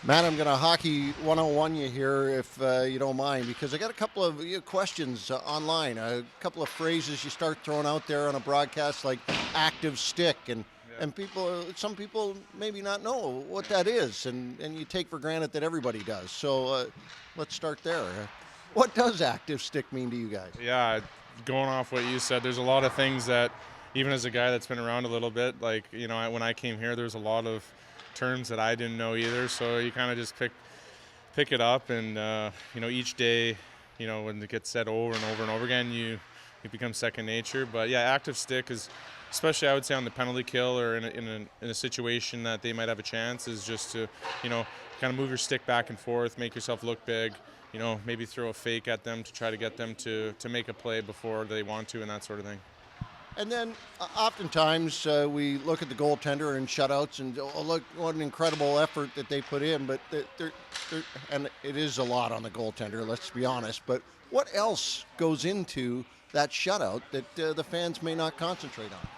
Matt, I'm going to hockey 101 you here if you don't mind, because I got a couple of questions online. A couple of phrases you start throwing out there on a broadcast like active stick, and some people maybe not know what that is, and you take for granted that everybody does. So let's start there. What does active stick mean to you guys? Yeah, going off what you said, there's a lot of things that, even as a guy that's been around a little bit, like, when I came here, there's a lot of terms that I didn't know either. So you kind of just pick it up, and each day, when it gets said over and over and over again, it becomes second nature. But yeah, active stick is, especially I would say on the penalty kill or in a situation that they might have a chance, is just to kind of move your stick back and forth, make yourself look big. Maybe throw a fake at them to try to get them to make a play before they want to, and that sort of thing. And then oftentimes we look at the goaltender and shutouts, and look what an incredible effort that they put in. But and it is a lot on the goaltender, let's be honest. But what else goes into that shutout that the fans may not concentrate on?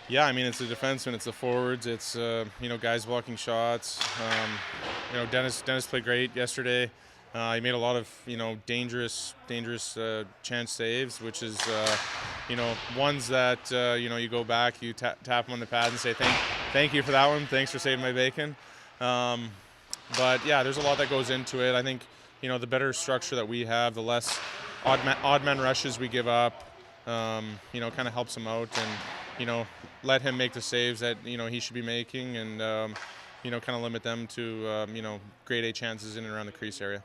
Yeah, I mean, it's the defenseman, it's the forwards, it's guys blocking shots. Dennis played great yesterday. He made a lot of dangerous chance saves, which is ones that you go back, you tap him on the pad and say thank you for that one, thanks for saving my bacon. But yeah, there's a lot that goes into it. I think the better structure that we have, the less odd man rushes we give up. Kind of helps him out, and let him make the saves that he should be making, and kind of limit them to grade A chances in and around the crease area.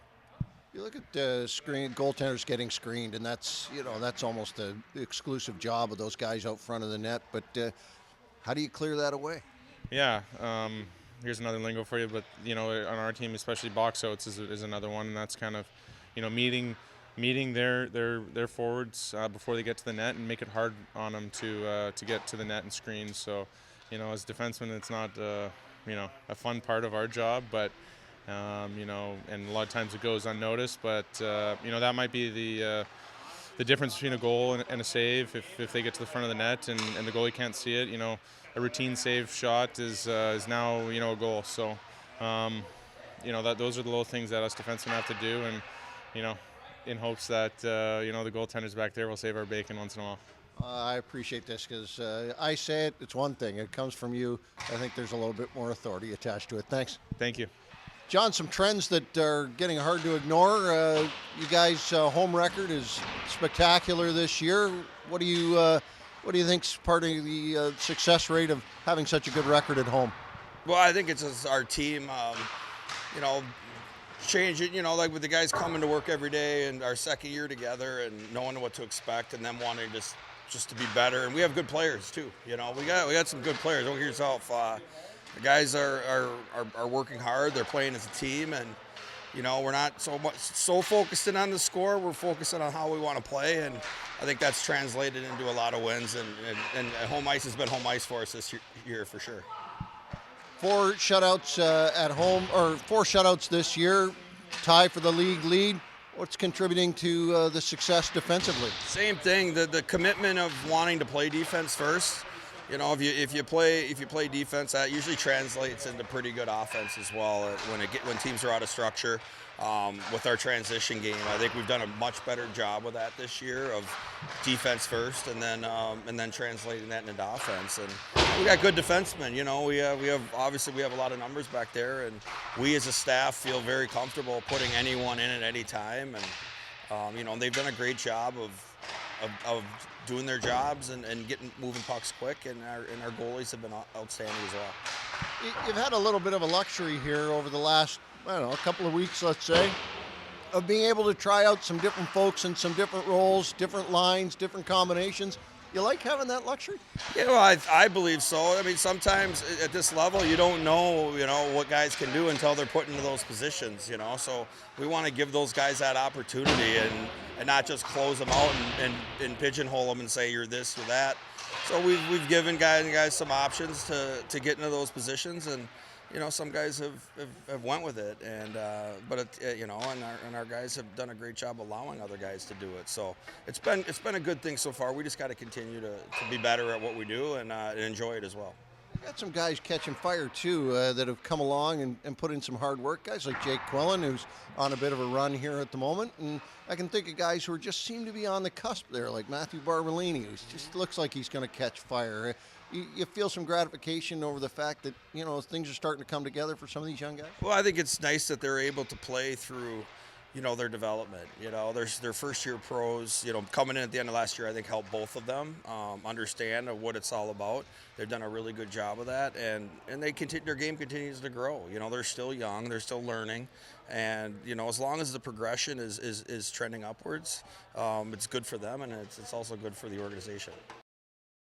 You look at goaltenders getting screened, and that's almost the exclusive job of those guys out front of the net. But how do you clear that away? Yeah, here's another lingo for you, but on our team, especially box outs is another one, and that's kind of meeting their forwards before they get to the net and make it hard on them to get to the net and screen. So as defensemen, it's not a fun part of our job, but and a lot of times it goes unnoticed, but that might be the difference between a goal and a save. If they get to the front of the net and the goalie can't see it, a routine save shot is now a goal. So that those are the little things that us defensemen have to do, and in hopes that the goaltenders back there will save our bacon once in a while. I appreciate this, because I say it's one thing. It comes from you. I think there's a little bit more authority attached to it. Thanks. Thank you. John, some trends that are getting hard to ignore. You guys' home record is spectacular this year. What do you think's part of the success rate of having such a good record at home? Well, I think it's just our team, changing, like with the guys coming to work every day and our second year together and knowing what to expect and them wanting just to be better. And we have good players too. We got some good players. Don't get yourself. The guys are working hard. They're playing as a team, and we're not so focused in on the score. We're focusing on how we want to play, and I think that's translated into a lot of wins. And home ice has been home ice for us this year for sure. 4 shutouts at home, or 4 shutouts this year, tie for the league lead. What's contributing to the success defensively? Same thing. The commitment of wanting to play defense first. If you play defense, that usually translates into pretty good offense as well. When teams are out of structure, with our transition game, I think we've done a much better job with that this year, of defense first, and then translating that into offense. And we got good defensemen. We have a lot of numbers back there, and we as a staff feel very comfortable putting anyone in at any time. And they've done a great job of doing their jobs and moving pucks quick, and our goalies have been outstanding as well. You've had a little bit of a luxury here over the last, a couple of weeks, let's say, of being able to try out some different folks in some different roles, different lines, different combinations. You like having that luxury? Yeah, well, I believe so. I mean, sometimes at this level, you don't know, what guys can do until they're put into those positions, So we want to give those guys that opportunity and not just close them out and pigeonhole them and say you're this, you're that. So we've given guys some options to get into those positions, and some guys have went with it, and our guys have done a great job allowing other guys to do it. So it's been a good thing so far. We just got to continue to be better at what we do and enjoy it as well. Got some guys catching fire too that have come along and put in some hard work. Guys like Jake Quillen, who's on a bit of a run here at the moment, and I can think of guys who just seem to be on the cusp there, like Matthew Barbolini, who just looks like he's going to catch fire. You feel some gratification over the fact that things are starting to come together for some of these young guys. Well, I think it's nice that they're able to play through their development. Their first year pros, coming in at the end of last year, I think helped both of them understand what it's all about. They've done a really good job of that, and their game continues to grow. They're still young, they're still learning, and as long as the progression is trending upwards, it's good for them, and it's also good for the organization.